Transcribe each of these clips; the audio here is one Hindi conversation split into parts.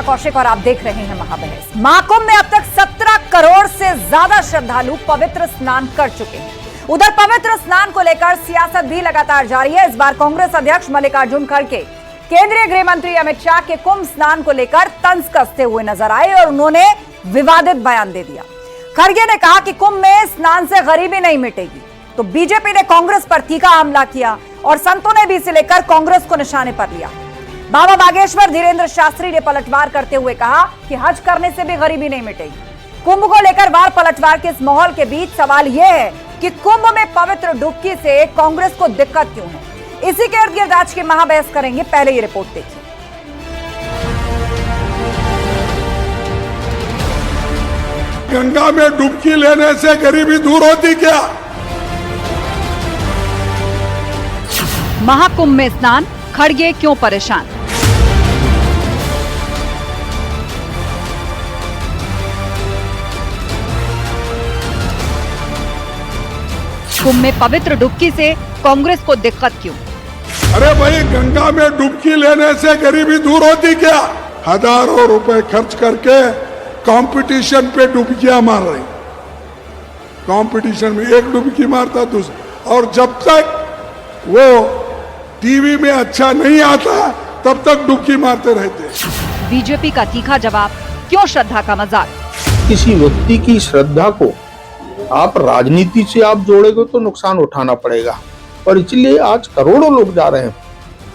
नेहा कौशिक और आप देख रहे हैं महाबहस। महाकुंभ में अब तक 17 करोड़ से ज्यादा श्रद्धालु पवित्र स्नान कर चुके हैं। उधर पवित्र स्नान को लेकर सियासत भी लगातार जारी है। इस बार कांग्रेस अध्यक्ष मल्लिकार्जुन खड़गे केंद्रीय गृह मंत्री अमित शाह के कुंभ स्नान को लेकर तंज कसते हुए नजर आए और उन्होंने विवादित बयान दे दिया। खड़गे ने कहा कि कुंभ में स्नान से गरीबी नहीं मिटेगी, तो बीजेपी ने कांग्रेस पर तीखा हमला किया और संतों ने भी इसे लेकर कांग्रेस को निशाने पर लिया। बाबा बागेश्वर धीरेन्द्र शास्त्री ने पलटवार करते हुए कहा कि हज करने से भी गरीबी नहीं मिटेगी। कुंभ को लेकर वार पलटवार के इस माहौल के बीच सवाल यह है कि कुंभ में पवित्र डुबकी से कांग्रेस को दिक्कत क्यों है। इसी के इर्द गिर्द आज की महाबहस करेंगे। पहले ये रिपोर्ट देखिए। गंगा में डुबकी लेने से गरीबी दूर होती क्या? महाकुंभ में स्नान, खड़गे क्यों परेशान। कुंभ में पवित्र डुबकी से कांग्रेस को दिक्कत क्यों? अरे भाई, गंगा में डुबकी लेने से गरीबी दूर होती क्या? हजारों रुपए खर्च करके कंपटीशन पे डुबकियां मार रही। कंपटीशन में एक डुबकी मारता दूसरा, और जब तक वो टीवी में अच्छा नहीं आता तब तक डुबकी मारते रहते। बीजेपी का तीखा जवाब, क्यों श्रद्धा का मजाक। किसी व्यक्ति की श्रद्धा को आप राजनीति से आप जोड़ेंगे तो नुकसान उठाना पड़ेगा, और इसलिए आज करोड़ों लोग जा रहे हैं।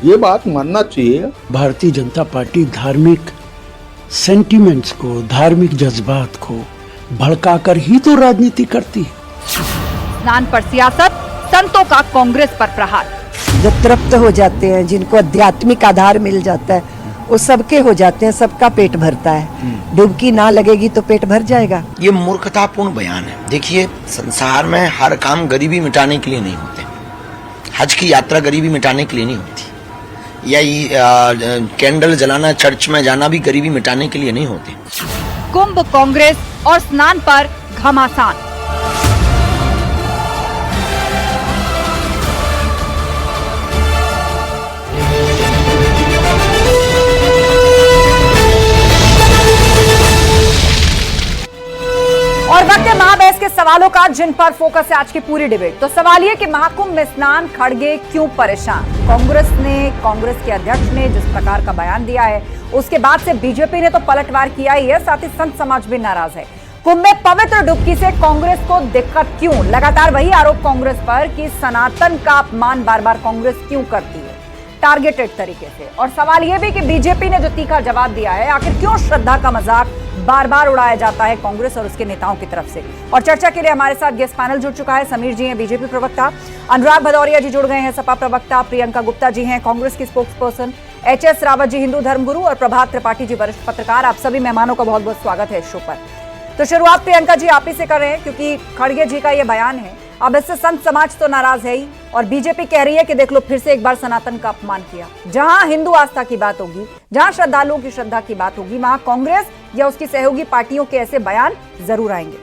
ये बात मानना चाहिए। भारतीय जनता पार्टी धार्मिक सेंटिमेंट्स को, धार्मिक जज्बात को भड़काकर ही तो राजनीति करती है। स्नान पर सियासत, संतों का कांग्रेस पर प्रहार। जो तृप्त हो जाते हैं, जिनको आध्यात्मिक आधार मिल जाता है, वो सबके हो जाते हैं, सबका पेट भरता है। डुबकी ना लगेगी तो पेट भर जाएगा। ये मूर्खतापूर्ण बयान है। देखिए, संसार में हर काम गरीबी मिटाने के लिए नहीं होते। हज की यात्रा गरीबी मिटाने के लिए नहीं होती, या कैंडल जलाना, चर्च में जाना भी गरीबी मिटाने के लिए नहीं होते। कुंभ, कांग्रेस और स्नान पर घमासान। और वक्त है महाबहस के सवालों का, जिन पर फोकस है आज की पूरी डिबेट। तो सवाल ये कि महाकुंभ में स्नान, खड़गे क्यों परेशान। कांग्रेस के अध्यक्ष ने जिस प्रकार का बयान दिया है, उसके बाद से बीजेपी ने तो पलटवार किया ही है, साथ ही संत समाज भी नाराज है। कुंभ में पवित्र डुबकी से कांग्रेस को दिक्कत क्यों। लगातार वही आरोप कांग्रेस पर कि सनातन का अपमान बार बार कांग्रेस क्यों करती है, टारगेटेड तरीके से। और सवाल यह भी कि बीजेपी ने जो तीखा जवाब दिया है, आखिर क्यों श्रद्धा का मजाक बार बार उड़ाया जाता है कांग्रेस और उसके नेताओं की तरफ से। और चर्चा के लिए हमारे साथ गेस्ट पैनल जुड़ चुका है। समीर जी हैं बीजेपी प्रवक्ता, अनुराग भदौरिया जी जुड़ गए हैं सपा प्रवक्ता, प्रियंका गुप्ता जी हैं कांग्रेस की spokes person, HS Rawat ji Hindu धर्मगुरु, और प्रभात त्रिपाठी जी वरिष्ठ पत्रकार। आप सभी मेहमानों का बहुत बहुत स्वागत है इस शो पर। तो शुरुआत प्रियंका जी आप ही से कर रहे हैं, क्योंकि खड़गे जी का ये बयान है। अब इससे संत समाज तो नाराज है ही, और बीजेपी कह रही है कि देख लो, फिर से एक बार सनातन का अपमान किया। जहां हिंदू आस्था की बात होगी, जहां श्रद्धालुओं की श्रद्धा की बात होगी, वहां कांग्रेस या उसकी सहयोगी पार्टियों के ऐसे बयान जरूर आएंगे।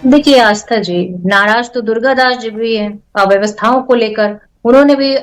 देखिए आस्था जी, नाराज तो दुर्गा दास जी भी हैं अव्यवस्थाओं को लेकर। उन्होंने भी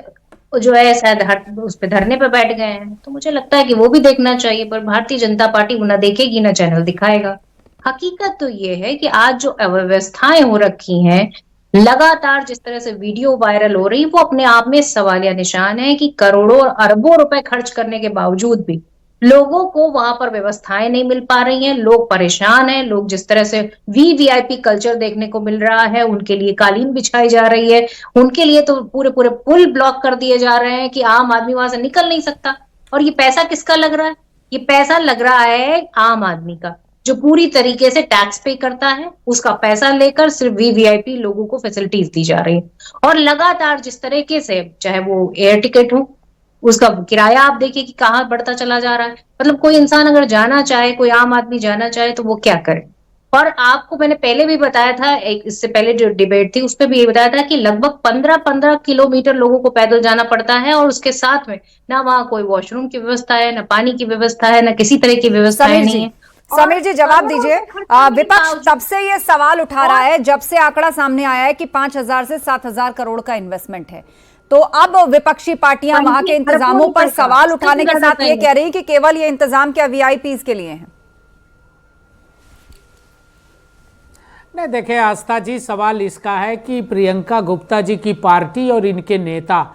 जो है शायद उस पे धरने पे बैठ गए हैं, तो मुझे लगता है कि वो भी देखना चाहिए। पर भारतीय जनता पार्टी वो ना देखेगी ना चैनल दिखाएगा। हकीकत तो ये है कि आज जो अव्यवस्थाएं हो रखी हैं, लगातार जिस तरह से वीडियो वायरल हो रही, वो अपने आप में सवालिया निशान है कि करोड़ों और अरबों रुपए खर्च करने के बावजूद भी लोगों को वहां पर व्यवस्थाएं नहीं मिल पा रही हैं। लोग परेशान हैं। लोग जिस तरह से वीवीआईपी कल्चर देखने को मिल रहा है, उनके लिए कालीन बिछाई जा रही है, उनके लिए तो पूरे पूरे पुल ब्लॉक कर दिए जा रहे हैं कि आम आदमी वहां से निकल नहीं सकता। और ये पैसा किसका लग रहा है? ये पैसा लग रहा है आम आदमी का, जो पूरी तरीके से टैक्स पे करता है। उसका पैसा लेकर सिर्फ वीवीआईपी लोगों को फैसिलिटीज दी जा रही है। और लगातार जिस तरीके से, चाहे वो एयर टिकट हो, उसका किराया आप देखिए कि कहाँ बढ़ता चला जा रहा है। मतलब कोई इंसान अगर जाना चाहे, कोई आम आदमी जाना चाहे, तो वो क्या करे। और आपको मैंने पहले भी बताया था, एक इससे पहले जो डिबेट थी उसपे भी ये बताया था कि लगभग 15-15 किलोमीटर लोगों को पैदल जाना पड़ता है, और उसके साथ में ना वहाँ कोई वॉशरूम की व्यवस्था है, ना पानी की व्यवस्था है, ना किसी तरह की व्यवस्था नहीं है। समीर जी जवाब दीजिए। विपक्ष तब से ये सवाल उठा रहा है, जब से आंकड़ा सामने आया है कि 5,000 से 7,000 करोड़ का इन्वेस्टमेंट है। तो अब विपक्षी पार्टियां वहां के इंतजामों पर सवाल उठाने के साथ ये कह रही कि केवल ये इंतजाम क्या वीआईपीज के लिए हैं? नहीं, देखिए आस्था जी, सवाल इसका है कि प्रियंका गुप्ता जी की पार्टी और इनके नेता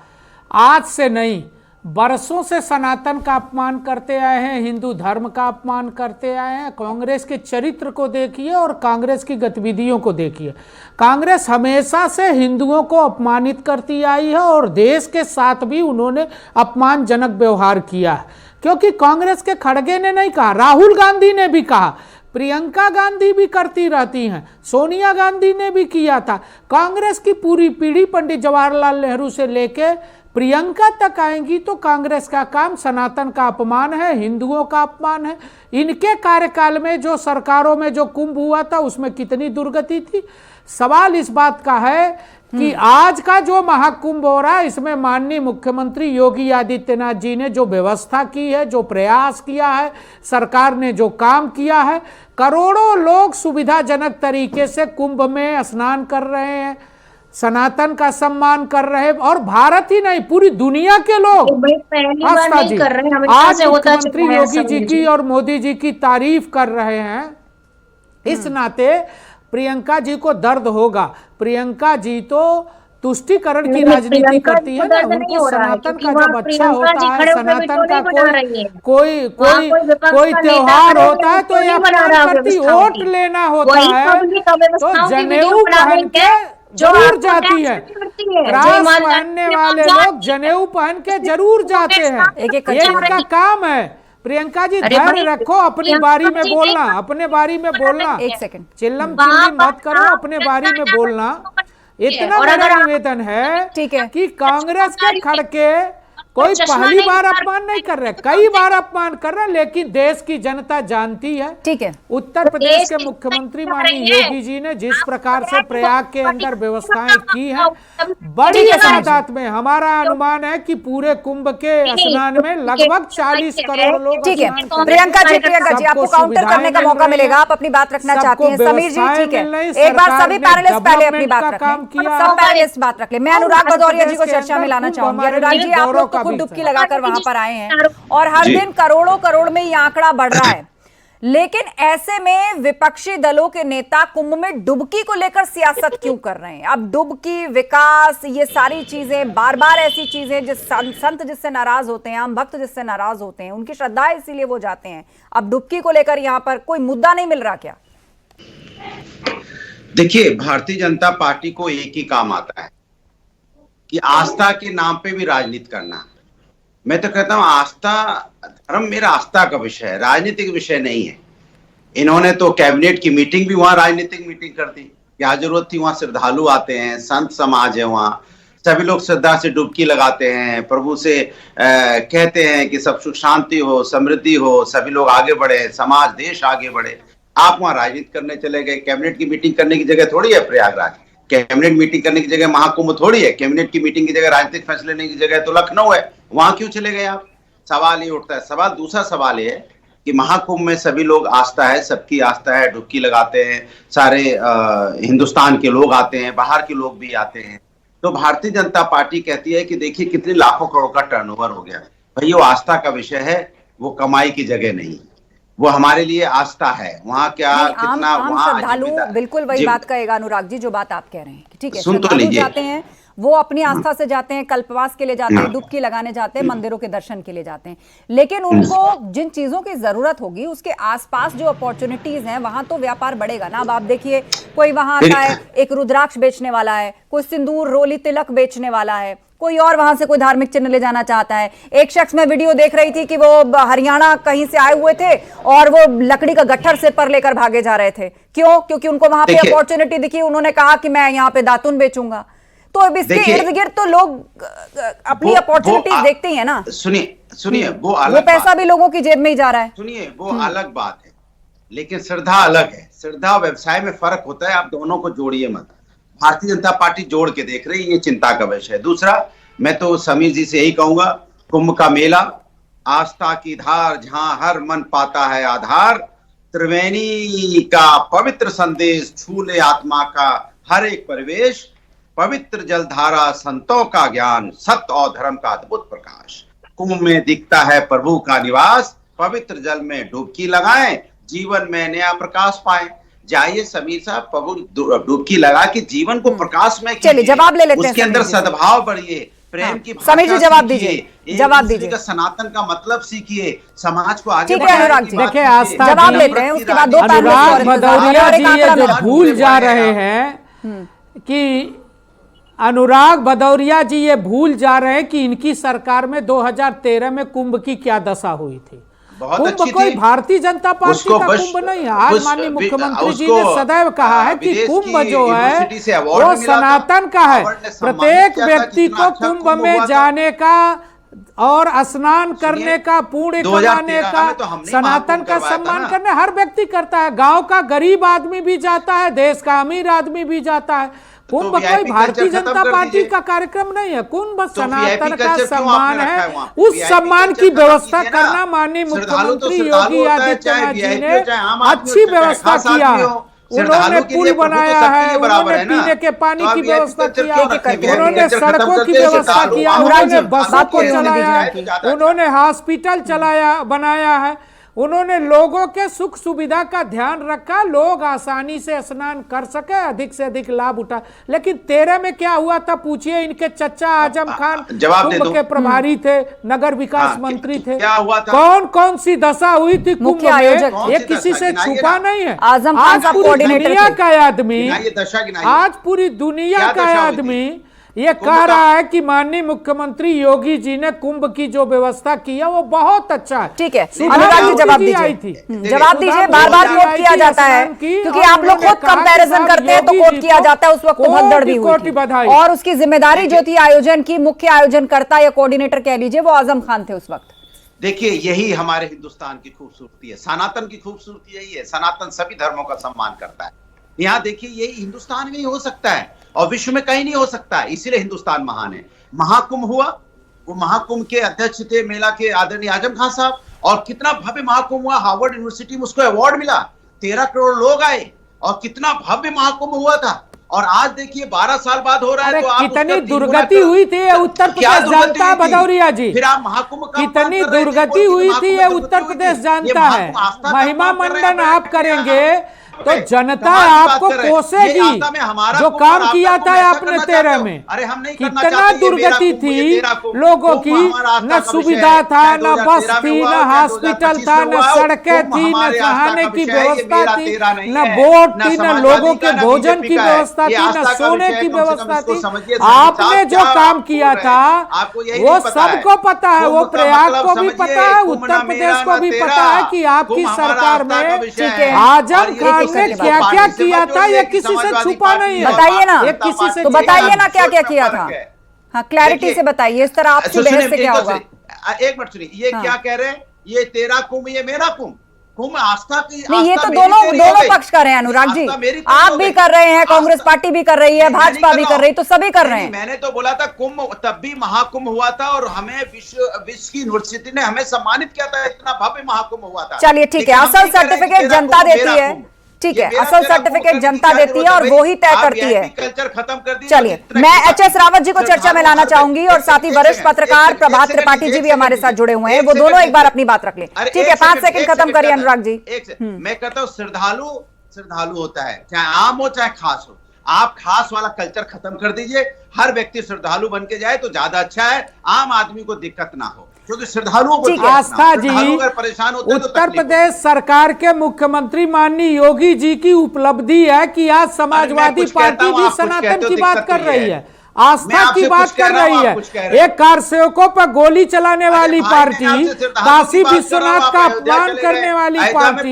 आज से नहीं, बरसों से सनातन का अपमान करते आए हैं, हिंदू धर्म का अपमान करते आए हैं। कांग्रेस के चरित्र को देखिए और कांग्रेस की गतिविधियों को देखिए। कांग्रेस हमेशा से हिंदुओं को अपमानित करती आई है और देश के साथ भी उन्होंने अपमानजनक व्यवहार किया है। क्योंकि कांग्रेस के खड़गे ने नहीं कहा, राहुल गांधी ने भी कहा, प्रियंका गांधी भी करती रहती हैं, सोनिया गांधी ने भी किया था। कांग्रेस की पूरी पीढ़ी पंडित जवाहरलाल नेहरू से लेके प्रियंका तक आएंगी तो कांग्रेस का काम सनातन का अपमान है, हिंदुओं का अपमान है। इनके कार्यकाल में जो सरकारों में जो कुंभ हुआ था उसमें कितनी दुर्गति थी। सवाल इस बात का है कि आज का जो महाकुंभ हो रहा है इसमें माननीय मुख्यमंत्री योगी आदित्यनाथ जी ने जो व्यवस्था की है, जो प्रयास किया है, सरकार ने जो काम किया है, करोड़ों लोग सुविधाजनक तरीके से कुंभ में स्नान कर रहे हैं, सनातन का सम्मान कर रहे हैं। और भारत ही नहीं, पूरी दुनिया के लोग आस्था जी आज मुख्यमंत्री योगी जी की और मोदी जी की तारीफ कर रहे हैं। इस नाते प्रियंका जी को दर्द होगा। प्रियंका जी तो तुष्टीकरण की राजनीति करती है ना, उनको सनातन का जब अच्छा होता है, सनातन का कोई त्योहार होता है तो ये अपमान करती, वोट लेना होता है तो जनेऊ पहन के जरूर जाती है। क्रास पहनने वाले लोग जनेऊ पहन के जरूर जाते हैं, ये इनका काम है। प्रियंका जी धैर्य रखो, अपनी बारी में बोलना, अपने बारी में बोलना, एक सेकंड चिल्लम चिल्ली मत करो, अपने बारी में बोलना। इतना मेरा निवेदन है कि कांग्रेस के खड़के कोई पहली बार अपमान नहीं कर रहे, कई बार अपमान कर रहे, लेकिन देश की जनता जानती है। ठीक है, उत्तर प्रदेश के मुख्यमंत्री माननीय योगी जी ने जिस प्रकार से प्रयाग के अंदर व्यवस्थाएं की हैं, बड़ी तादाद में, हमारा अनुमान है कि पूरे कुंभ के स्नान में लगभग 40 करोड़ लोग। ठीक है प्रियंका जी, आपको काउंटर करने का मौका मिलेगा, आप अपनी बात रखना चाहती हैं। समीर जी ठीक है, एक बार सभी पैनलिस्ट पहले अपनी बात रख लें, सब पैनलिस्ट बात रख ले। मैं अनुराग भदौरिया जी को चर्चा में लाना चाहूंगी। अनुराग जी, आप लोग खुद डुबकी लगाकर वहां पर आए हैं और हर दिन करोड़ों करोड़ में ये आंकड़ा बढ़ रहा है, लेकिन ऐसे में विपक्षी दलों के नेता कुंभ में डुबकी को लेकर सियासत क्यों कर रहे हैं? अब डुबकी, विकास, ये सारी चीजें बार बार ऐसी चीजें जिस संत जिससे नाराज होते हैं, आम भक्त जिससे नाराज होते हैं, उनकी श्रद्धा है इसीलिए वो जाते हैं। अब डुबकी को लेकर यहां पर कोई मुद्दा नहीं मिल रहा क्या? देखिए, भारतीय जनता पार्टी को एक ही काम आता है कि आस्था के नाम पे भी राजनीति करना। मैं तो कहता हूं आस्था, धर्म मेरा आस्था का विषय है, राजनीतिक विषय नहीं है। इन्होंने तो कैबिनेट की मीटिंग भी वहां राजनीतिक मीटिंग कर दी। क्या जरूरत थी? वहां श्रद्धालु आते हैं, संत समाज है, वहां सभी लोग श्रद्धा से डुबकी लगाते हैं, प्रभु से कहते हैं कि सब सुख शांति हो, समृद्धि हो, सभी लोग आगे बढ़े, समाज देश आगे बढ़े। आप वहां राजनीति करने चले गए। कैबिनेट की मीटिंग करने की जगह थोड़ी है प्रयागराज, कैबिनेट मीटिंग करने की जगह महाकुंभ थोड़ी है, कैबिनेट की मीटिंग की जगह राजनीतिक फैसले लेने की जगह तो लखनऊ है, वहां क्यों चले गए आप? सवाल ये उठता है। सवाल दूसरा सवाल ये है कि महाकुंभ में सभी लोग, आस्था है, सबकी आस्था है, डुबकी लगाते हैं, सारे हिंदुस्तान के लोग आते हैं, बाहर के लोग भी आते हैं। तो भारतीय जनता पार्टी कहती है कि देखिए कितने लाखों करोड़ का टर्नओवर हो गया। भाई वो आस्था का विषय है, वो कमाई की जगह नहीं, वो हमारे लिए आस्था है। वहाँ क्या कितना वहाँ श्रद्धालु बिल्कुल वही बात कहेगा अनुराग जी जो बात आप कह रहे हैं। ठीक है, सुन तो लीजिए, जाते हैं वो अपनी आस्था से जाते हैं, कल्पवास के लिए जाते हैं, डुबकी लगाने जाते हैं, मंदिरों के दर्शन के लिए जाते हैं, लेकिन उनको जिन चीजों की जरूरत होगी उसके आसपास जो अपॉर्चुनिटीज हैं वहां तो व्यापार बढ़ेगा ना। अब आप देखिए, कोई वहां आता है, एक रुद्राक्ष बेचने वाला है, कोई सिंदूर, रोली, तिलक बेचने वाला है, कोई और वहां से कोई धार्मिक चिन्ह ले जाना चाहता है। एक शख्स में वीडियो देख रही थी कि वो हरियाणा कहीं से आए हुए थे और वो लकड़ी का गट्ठर सिर पर लेकर भागे जा रहे थे। क्यों? क्योंकि उनको वहां पे अपॉर्चुनिटी दिखी, उन्होंने कहा कि मैं यहाँ पे दातुन बेचूंगा। तो अब इसके इर्द गिर्द तो लोग अपनी अपॉर्चुनिटीज देखते हैं ना। सुनिए वो पैसा भी लोगों की जेब में ही जा रहा है। सुनिए, वो अलग बात है, लेकिन श्रद्धा अलग है। श्रद्धा और व्यवसाय में फर्क होता है, आप दोनों को जोड़िए मत। भारतीय जनता पार्टी जोड़ के देख रही है, ये चिंता का विषय है। दूसरा, मैं तो समीर जी से यही कहूंगा, कुंभ का मेला आस्था की धार, जहां हर मन पाता है आधार, त्रिवेणी का पवित्र संदेश, छू ले आत्मा का हर एक परिवेश, पवित्र जलधारा संतों का ज्ञान, सत्य और धर्म का अद्भुत प्रकाश। कुंभ में दिखता है प्रभु का निवास, पवित्र जल में डुबकी लगाएं, जीवन में नया प्रकाश पाएं। जाइए समीर साहब, प्रभु डुबकी लगा के जीवन को प्रकाश में चलिए जवाब ले लेते हैं, उसके अंदर सद्भाव बढ़िए, प्रेम की भाषा समीर जी जवाब सीखिए, दीजिए, जवाब दीजिए। का सनातन का मतलब सीखिए, समाज को आगे ठीक है अनुराग जी, देखिए आस्था जवाब जी, लेते हैं, उसके बाद दो अनुराग पैनलिस्ट भदौरिया जी ये जो और भूल जा रहे हैं कि अनुराग भदौरिया जी ये भूल जा रहे हैं कि इनकी सरकार में 2013 में कुंभ की क्या दशा हुई थी। बहुत कुंभ अच्छी कोई थी। भारतीय जनता पार्टी का कुंभ नहीं है। आज माननीय मुख्यमंत्री जी ने सदैव कहा है कि कुंभ जो है वो सनातन का है। प्रत्येक व्यक्ति को कुंभ में जाने का और स्नान करने का, पुण्य कमाने का, सनातन का सम्मान करने हर व्यक्ति करता है। गांव का गरीब आदमी भी जाता है, देश का अमीर आदमी भी जाता है। कुंभ कोई भारतीय जनता पार्टी का कार्यक्रम नहीं है। कुंभ सनातन का सम्मान है। उस सम्मान की व्यवस्था करना माननीय मुख्यमंत्री योगी आदित्यनाथ जी ने अच्छी व्यवस्था किया। उन्होंने पुल बनाया है, उन्होंने पीने के पानी की व्यवस्था किया, उन्होंने सड़कों की व्यवस्था किया, उन्होंने बसों को चलाया है, उन्होंने हॉस्पिटल बनाया है, उन्होंने लोगों के सुख सुविधा का ध्यान रखा, लोग आसानी से स्नान कर सके, अधिक से अधिक लाभ उठा। लेकिन 13 में क्या हुआ था पूछिए। इनके चचा आजम खान कुंभ के प्रभारी थे, नगर विकास मंत्री थे। कौन कौन सी दशा हुई थी कुंभ में, ये किसी से छुपा नहीं है। आजम खान साहब कोऑर्डिनेटर दुनिया का आदमी, आज पूरी दुनिया का आदमी ये कह रहा है कि माननीय मुख्यमंत्री योगी जी ने कुंभ की जो व्यवस्था की है वो बहुत अच्छा है। ठीक है अनुराग जी जवाब दीजिए, जवाब दीजिए। बार बार कोट किया जाता है क्योंकि आप लोग खुद कंपैरिजन करते हैं तो कोट किया जाता है। उस वक्त भगदड़ भी हुई थी और उसकी जिम्मेदारी जो थी आयोजन की, मुख्य आयोजनकर्ता या कोऑर्डिनेटर कह लीजिए, वो आजम खान थे उस वक्त। देखिए यही हमारे हिंदुस्तान की खूबसूरती है, सनातन की खूबसूरती यही है। सनातन सभी धर्मों का सम्मान करता है। यहाँ देखिए यही हिंदुस्तान में ही हो सकता है और विश्व में कहीं नहीं हो सकता, इसीलिए हिंदुस्तान महान है। महाकुंभ हुआ, वो महाकुंभ के अध्यक्ष थे मेला के आदरणीय आजम खान साहब, और कितना भव्य महाकुंभ हुआ। हार्वर्ड यूनिवर्सिटी में उसको अवार्ड मिला, 13 करोड़ लोग आए और कितना भव्य महाकुंभ हुआ था। और आज देखिए 12 साल बाद हो रहा है तो कितनी दुर्गति हुई थी ये उत्तर प्रदेश जानता है भदौरिया जी। फिर आप महाकुंभ का कितनी दुर्गति हुई थी ये उत्तर प्रदेश जानता है। महिमा मंडन आप करेंगे तो जनता आपको कोसेगी। जो काम किया था आपने 13 में, कितना दुर्गति थी लोगों की, न सुविधा था, न बस थी, न हॉस्पिटल था, न सड़कें थी, न नहाने की व्यवस्था थी, न बोट थी, न लोगों के भोजन की व्यवस्था थी, न सोने की व्यवस्था थी। आपने जो काम किया था वो सबको पता है, वो प्रयाग को भी पता है, उत्तर प्रदेश को भी पता है कि आपकी सरकार में आजम खान ने क्या क्या किया था ये किसी से छुपा नहीं है। बताइए ना, ये किसी से तो बताइए ना क्या क्या किया था। हाँ क्लैरिटी से बताइए, इस तरह आपकी बहस से क्या होगा। एक मिनट सुनिए, ये क्या कह रहे हैं, ये तेरा कुंभ ये मेरा कुंभ। कुंभ आस्था की नहीं, ये तो दोनों पक्ष कर रहे हैं अनुराग जी। आप भी कर रहे हैं, कांग्रेस पार्टी भी कर रही है, भाजपा भी कर रही है, तो सभी कर रहे हैं। मैंने तो बोला था कुंभ तब भी महाकुंभ हुआ था और हमें विश्व की यूनिवर्सिटी ने हमें सम्मानित किया था, इतना भव्य महाकुंभ हुआ था। चलिए ठीक है, असल सर्टिफिकेट जनता देती है। ठीक है, असल सर्टिफिकेट जनता देती है और वो ही तय करती है। कल्चर खत्म कर दिया। चलिए मैं HS रावत जी को चर्चा में लाना चाहूंगी और साथ ही वरिष्ठ पत्रकार प्रभात त्रिपाठी जी भी हमारे साथ जुड़े हुए हैं, वो दोनों एक बार अपनी बात रख लें। ठीक है, 5 सेकंड खत्म करिए अनुराग जी। मैं कहता हूँ श्रद्धालु होता है, चाहे आम हो चाहे खास हो। आप खास वाला कल्चर खत्म कर दीजिए, हर व्यक्ति श्रद्धालु बन के जाए तो ज्यादा अच्छा है, आम आदमी को दिक्कत ना हो, क्योंकि श्रद्धालुओं को आस्था जी अगर परेशान होते हैं तो उत्तर प्रदेश सरकार के मुख्यमंत्री माननीय योगी जी की उपलब्धि है कि आज समाजवादी पार्टी भी सनातन की बात कर रही है, आस्था की बात कर रही है। एक कार सेवकों पर गोली चलाने वाली पार्टी, काशी विश्वनाथ का अपमान करने वाली पार्टी,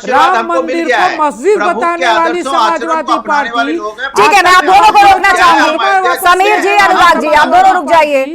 राम मंदिर को मस्जिद बताने वाली समाजवादी पार्टी। ठीक है, मैं आप दोनों को रोकना चाहूंगी। समीर जी, अनुराग जी, आप दोनों रुक जाइए,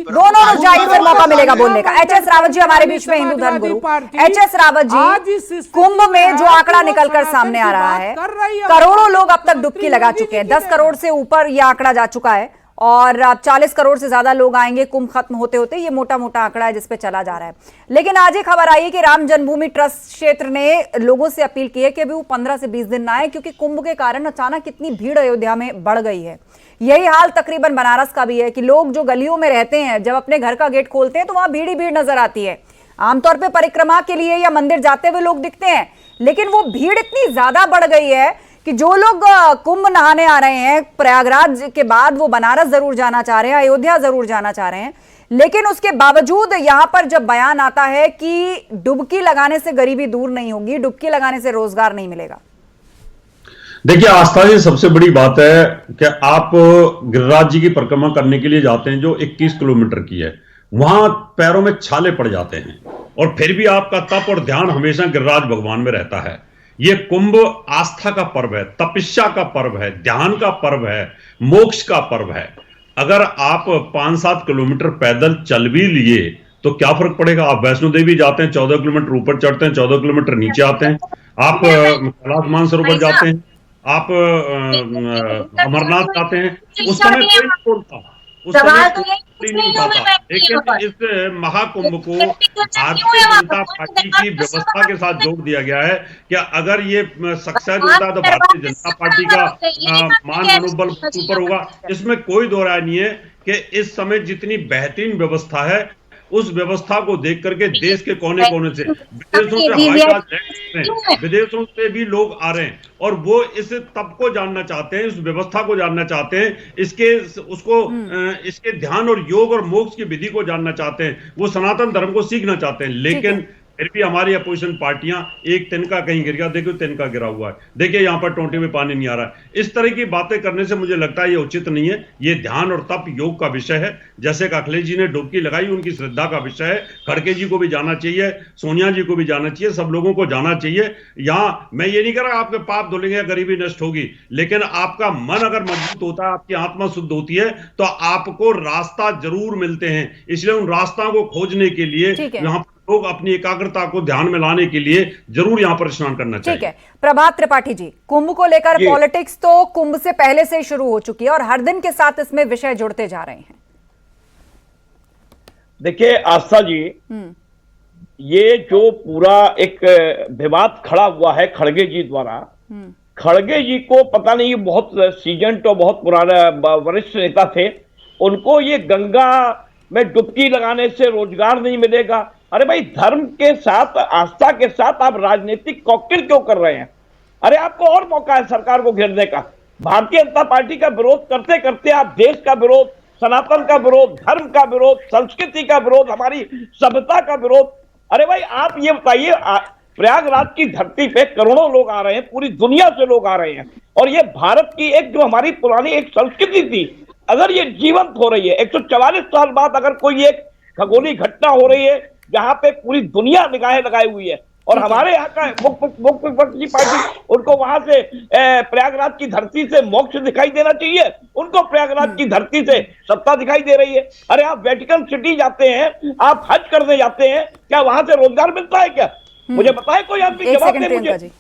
फिर मौका मिलेगा बोलने का। HS रावत जी हमारे बीच में, हिंदू धर्म गुरु। HS रावत जी, कुंभ में जो आंकड़ा निकलकर सामने आ रहा है, करोड़ों लोग अब तक डुबकी लगा चुके हैं, 10 करोड़ से ऊपर यह आंकड़ा जा चुका है और अब 40 करोड़ से ज्यादा लोग आएंगे कुंभ खत्म होते होते, ये मोटा मोटा आंकड़ा है जिस पे चला जा रहा है। लेकिन आज एक खबर आई है कि राम जन्मभूमि ट्रस्ट क्षेत्र ने लोगों से अपील की है कि अभी वो 15 से 20 दिन ना आए, क्योंकि कुंभ के कारण अचानक इतनी भीड़ अयोध्या में बढ़ गई है। यही हाल तकरीबन बनारस का भी है कि लोग जो गलियों में रहते हैं जब अपने घर का गेट खोलते हैं तो वहां भीड़ ही भीड़ नजर आती है। आमतौर पर परिक्रमा के लिए या मंदिर जाते हुए लोग दिखते हैं, लेकिन वो भीड़ इतनी ज्यादा बढ़ गई है कि जो लोग कुंभ नहाने आ रहे हैं प्रयागराज के बाद वो बनारस जरूर जाना चाह रहे हैं, अयोध्या जरूर जाना चाह रहे हैं, लेकिन उसके बावजूद यहां पर जब बयान आता है कि डुबकी लगाने से गरीबी दूर नहीं होगी, डुबकी लगाने से रोजगार नहीं मिलेगा। देखिए आस्था जी, सबसे बड़ी बात है कि आप गिरिराज जी की परिक्रमा करने के लिए जाते हैं जो 21 किलोमीटर की है, वहां पैरों में छाले पड़ जाते हैं और फिर भी आपका तप और ध्यान हमेशा गिरिराज भगवान में रहता है। ये कुंभ आस्था का पर्व है, तपस्या का पर्व है, ध्यान का पर्व है, मोक्ष का पर्व है। अगर आप 5-7 किलोमीटर पैदल चल भी लिए तो क्या फर्क पड़ेगा। आप वैष्णो देवी जाते हैं 14 किलोमीटर ऊपर चढ़ते हैं, 14 किलोमीटर नीचे आते हैं, आप कैलाश मानसरोवर जाते हैं, आप अमरनाथ जाते हैं, उस समय कोई नहीं बोलता, उस समय कोई नहीं उठाता। लेकिन इस महाकुंभ को भारतीय जनता पार्टी की व्यवस्था के साथ जोड़ दिया गया है कि अगर ये सक्सेस होता है तो भारतीय जनता पार्टी का मान मनोबल ऊपर होगा। इसमें कोई दो राय नहीं है कि इस समय जितनी बेहतरीन व्यवस्था है उस व्यवस्था को देख करके देश के कोने कोने से, विदेशों से हवाई जहाज लैंड कर रहे हैं, विदेशों से भी लोग आ रहे हैं और वो इस तप को जानना चाहते हैं, इस व्यवस्था को जानना चाहते हैं, इसके ध्यान और योग और मोक्ष की विधि को जानना चाहते हैं, वो सनातन धर्म को सीखना चाहते हैं। लेकिन फिर भी हमारी अपोजिशन पार्टियां, एक तिनका कहीं गिर गया, देखो तिनका गिरा हुआ है, देखिए यहाँ पर टोंटी में पानी नहीं आ रहा है। इस तरह की बातें करने से मुझे लगता है ये उचित नहीं है। ये ध्यान और तप योग का विषय है। जैसे कि अखिलेश जी ने डुबकी लगाई, उनकी श्रद्धा का विषय है। खड़गे जी को भी जाना चाहिए, सोनिया जी को भी जाना चाहिए, सब लोगों को जाना चाहिए। यहाँ मैं ये नहीं कह रहा आपके पाप धुलेंगे या गरीबी नष्ट होगी, लेकिन आपका मन अगर मजबूत होता है, आपकी आत्मा शुद्ध होती है तो आपको रास्ता जरूर मिलते हैं। इसलिए उन रास्ताओं को खोजने के लिए यहाँ लोग अपनी एकाग्रता को ध्यान में लाने के लिए जरूर यहां पर स्नान करना चाहिए। ठीक है, प्रभात त्रिपाठी जी, कुंभ को लेकर पॉलिटिक्स तो कुंभ से पहले से शुरू हो चुकी है और हर दिन के साथ इसमें विषय जुड़ते जा रहे हैं। देखिए आस्था जी, ये जो पूरा एक विवाद खड़ा हुआ है खड़गे जी द्वारा, खड़गे जी को पता नहीं, बहुत सीजन और बहुत पुराना वरिष्ठ नेता थे, उनको ये गंगा में डुबकी लगाने से रोजगार नहीं मिलेगा। अरे भाई, धर्म के साथ, आस्था के साथ आप राजनीतिक कॉकटेल क्यों कर रहे हैं? अरे आपको और मौका है सरकार को घेरने का। भारतीय जनता पार्टी का विरोध करते करते आप देश का विरोध, सनातन का विरोध, धर्म का विरोध, संस्कृति का विरोध, हमारी सभ्यता का विरोध। अरे भाई, आप ये बताइए, प्रयागराज की धरती पे करोड़ों लोग आ रहे हैं, पूरी दुनिया से लोग आ रहे हैं, और ये भारत की एक जो हमारी पुरानी एक संस्कृति थी, अगर ये जीवंत हो रही है, 144 साल बाद अगर कोई एक खगोलीय घटना हो रही है जहां पे पूरी दुनिया निगाहें लगाई हुई है, और हमारे यहाँ का मुख्य विपक्ष की पार्टी, उनको वहां से प्रयागराज की धरती से मोक्ष दिखाई देना चाहिए, उनको प्रयागराज की धरती से सत्ता दिखाई दे रही है। अरे आप वेटिकन सिटी जाते हैं, आप हज करने जाते हैं, क्या वहां से रोजगार मिलता है क्या? मुझे बताए कोई आदमी, जवाब दे मुझे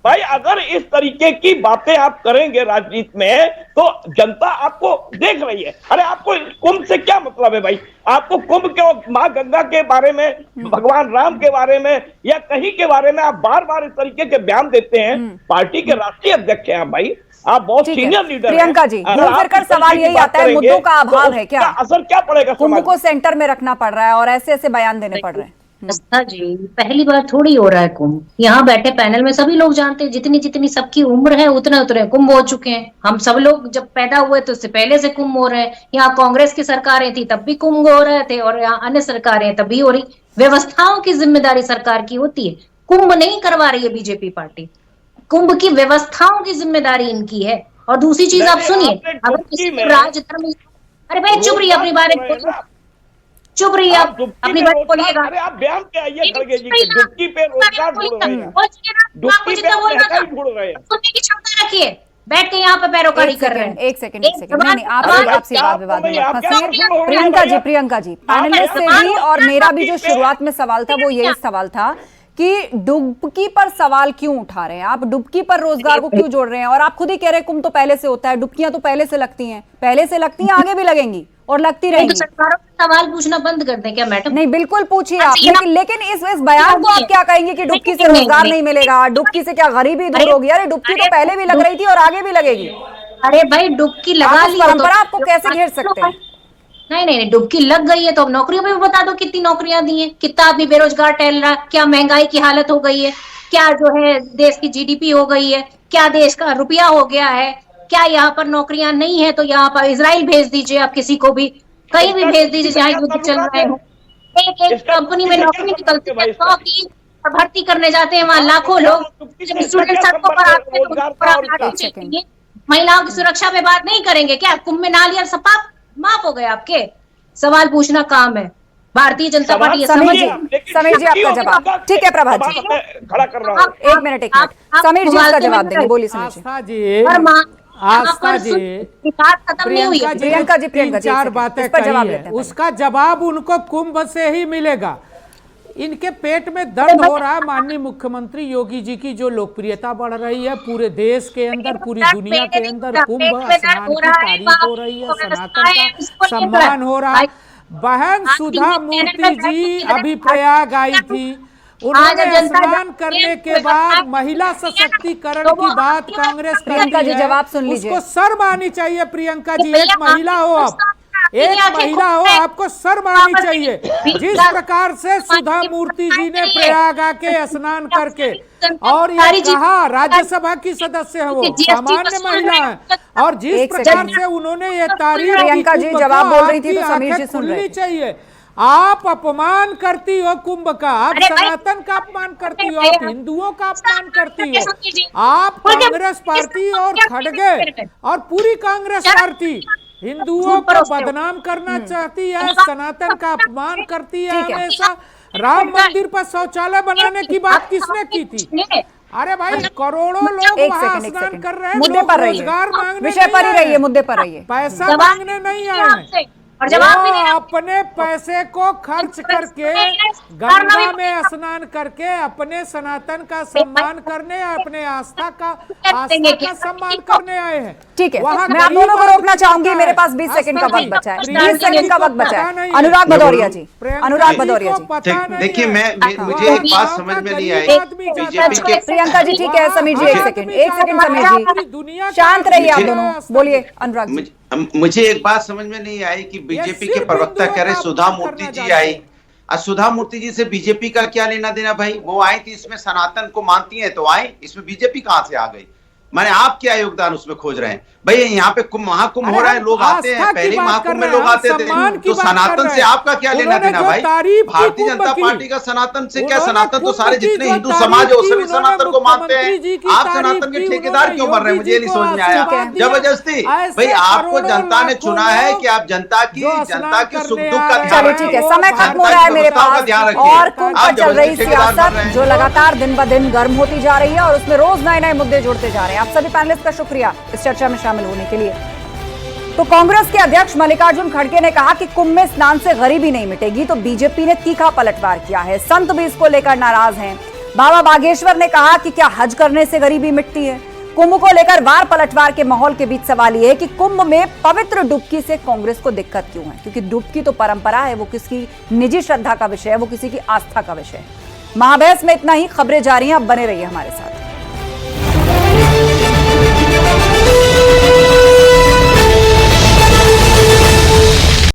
भाई। अगर इस तरीके की बातें आप करेंगे राजनीति में तो जनता आपको देख रही है। अरे आपको कुंभ से क्या मतलब है भाई? आपको कुंभ क्यों, माँ गंगा के बारे में, भगवान राम के बारे में या कहीं के बारे में आप बार बार इस तरीके के बयान देते हैं? पार्टी के राष्ट्रीय अध्यक्ष हैं आप भाई, आप बहुत सीनियर लीडर हैं। प्रियंका जी, फिर सवाल यही आता है, मुद्दों का अभाव है क्या? असर क्या पड़ेगा? कुंभ को सेंटर में रखना पड़ रहा है और ऐसे ऐसे बयान देने पड़ रहे हैं। आस्था जी, पहली बार थोड़ी हो रहा है कुंभ। यहाँ बैठे पैनल में सभी लोग जानते हैं, जितनी जितनी सबकी उम्र है उतने उतने कुंभ हो चुके हैं। हम सब लोग जब पैदा हुए तो उससे पहले से कुंभ हो रहे हैं। यहाँ कांग्रेस की सरकारें थी तब भी कुंभ हो रहे थे, और यहाँ अन्य सरकारें तब भी हो रही। व्यवस्थाओं की जिम्मेदारी सरकार की होती है, कुंभ नहीं करवा रही है बीजेपी पार्टी, कुंभ की व्यवस्थाओं की जिम्मेदारी इनकी है। और दूसरी चीज आप सुनिए, अगर किसी राजधर्म, अरे भाई चुप रही, अपनी बारे में चुप रही, आप अपनी बात बोलिएगा। अरे आप बयान क्या आइए खड़गे जी के, डुबकी पे रोजगार ढूंढ रहे हैं, डुबकी पे महंगाई ढूंढ रहे हैं। सुनने की क्षमता रखिए, बैठ के यहाँ पे पैरोकारी कर रहे हैं। एक सेकंड नहीं, आपसे विवाद में मत फंसिए। प्रियंका जी, पैनलिस्ट से भी और मेरा भी जो शुरुआत में सवाल था वो यही सवाल था कि डुबकी पर सवाल क्यों उठा रहे हैं आप? डुबकी पर रोजगार को क्यों जोड़ रहे हैं? और आप खुद ही कह रहे हैं कुंभ तो पहले से होता है, डुबकियां तो पहले से लगती हैं, आगे भी लगेंगी और लगती रहेंगी। तो सरकारों से सवाल पूछना बंद कर दें क्या मैडम? नहीं, बिल्कुल पूछिए आप, लेकिन इस बयान को आप क्या कहेंगे कि डुबकी से रोजगार नहीं मिलेगा, डुबकी से क्या गरीबी दूर होगी? अरे डुबकी तो पहले भी लग रही थी और आगे भी लगेगी। अरे भाई डुबकी लगा ली परंपरा आपको कैसे घेर सकते हैं? नहीं, डुबकी लग गई है तो अब नौकरियों पे भी बता दो कितनी नौकरियां दी हैं, कितना आदमी बेरोजगार टहल रहा है, क्या महंगाई की हालत हो गई है, क्या जो है देश की जीडीपी हो गई है, क्या देश का रुपया हो गया है, क्या यहाँ पर नौकरियां नहीं है तो यहाँ पर इजराइल भेज दीजिए, आप किसी को भी कहीं भी भेज दीजिए जहाँ युद्ध चल रहे हो। एक कंपनी में नौकरी निकलती है 100 की, भर्ती करने जाते हैं वहाँ लाखों लोग, स्टूडेंट सड़कों पर आते हैं। महिलाओं की सुरक्षा पे बात नहीं करेंगे क्या? कुंभ में ना लिया सपा माफ हो गए आपके? सवाल पूछना काम है भारतीय जनता पार्टी। समझिए आपका जवाब। ठीक है प्रभात जी, खड़ा कर रहा हूँ। एक मिनट समीर जी इसका जवाब देंगे, बोलिए समीर जी। आस्था जी, प्रियंका जी चार बातें कही है, उसका जवाब उनको कुंभ से ही मिलेगा। इनके पेट में दर्द हो रहा है माननीय मुख्यमंत्री योगी जी की जो लोकप्रियता बढ़ रही है पूरे देश के अंदर, पूरी दुनिया के अंदर। कुंभ स्नान की तारीफ हो रही है, सनातन का सम्मान हो रहा है। बहन सुधा मूर्ति जी अभी प्रयाग आई थी, उन्होंने स्नान करने के बाद महिला सशक्तिकरण की बात कांग्रेस कर रही है, जवाब सुन लीजिए। उसको शर्म आनी चाहिए प्रियंका जी। एक महिला हो आप, एक महिला हो, आपको शर्म आनी चाहिए। जिस प्रकार से सुधा मूर्ति जी ने प्रयाग आके स्नान करके और ये कहा, राज्यसभा की सदस्य है वो, सामान्य महिला है, और जिस प्रकार से उन्होंने ये तारीफ, प्रियंका जी जवाब बोल रही थी तो समीर जी सुन रहे चाहिए। आप अपमान करती हो कुंभ का, आप सनातन का अपमान करती हो, आप हिंदुओं का अपमान करती हो। आप कांग्रेस पार्टी और खड़गे और पूरी कांग्रेस पार्टी हिंदुओं को बदनाम करना चाहती है, सनातन का अपमान करती है हमेशा। राम मंदिर पर शौचालय बनाने की बात किसने की थी? अरे भाई करोड़ों लोग वहाँ स्नान कर रहे हैं, मुद्दे पर रहिए, रोजगार मांगने विषय पर ही रहिए, मुद्दे पर रहिए। पैसा मांगने नहीं आए हैं, और अपने पैसे को खर्च करके गंगा में स्नान करके अपने सनातन का सम्मान करने, अपने आस्था का सम्मान करने आए हैं। ठीक है, मैं आप दोनों को रोकना चाहूंगी, मेरे पास 20 सेकंड का वक्त बचा है, 20 सेकंड का वक्त बचा है। अनुराग भदौरिया जी, देखिए मुझे एक बात समझ में नहीं आई बीजेपी के। प्रियंका जी ठीक है, समीर जी एक सेकंड समीर जी, शांत रहिए आप दोनों, बोलिए अनुराग जी। मुझे एक बात समझ में नहीं आई कि बीजेपी के प्रवक्ता कह रहे सुधा मूर्ति जी आई, और सुधा मूर्ति जी से बीजेपी का क्या लेना देना भाई? वो आई थी, इसमें सनातन को मानती है तो आई, इसमें बीजेपी कहां से आ गई? माने आप क्या योगदान उसमें खोज रहे हैं भाई? यहाँ पे महाकुंभ हो रहा है, लोग आते हैं, पहले महाकुंभ में लोग आते थे, तो सनातन से आपका क्या लेना देना भाई? भारतीय जनता पार्टी का सनातन से क्या? सनातन तो सारे जितने हिंदू समाज है वो सभी सनातन को मानते हैं, आप सनातन के ठेकेदार क्यों बन रहे हैं? मुझे नहीं समझ में आया। जबरदस्ती भाई, आपको जनता ने चुना है कि आप जनता की सुख दुख का ध्यान रखें। ठीक है, समय खत्म हो रहा है मेरे पास, और कुंभ पर चल रही सियासत जो लगातार दिन ब दिन गर्म होती जा रही है और उसमें रोज नए नए मुद्दे जुड़ते जा रहे हैं। आप सभी पैनलिस्ट का शुक्रिया इस चर्चा में शामिल होने के लिए। तो कांग्रेस के अध्यक्ष मल्लिकार्जुन खड़गे ने कहा कि कुंभ में स्नान से गरीबी नहीं मिटेगी, तो बीजेपी ने तीखा पलटवार किया है। संत भी इसको लेकर नाराज हैं। बाबा बागेश्वर ने कहा कि क्या हज करने से गरीबी मिटती है? कुंभ को लेकर वार पलटवार के माहौल के बीच सवाल यह है कि कुंभ में पवित्र डुबकी से कांग्रेस को दिक्कत क्यों है? क्योंकि डुबकी तो परंपरा है, वो किसी निजी श्रद्धा का विषय है, वो किसी की आस्था का विषय है। महाबहस में इतना ही, खबरें जारी हैं, अब बने रहिए हमारे साथ।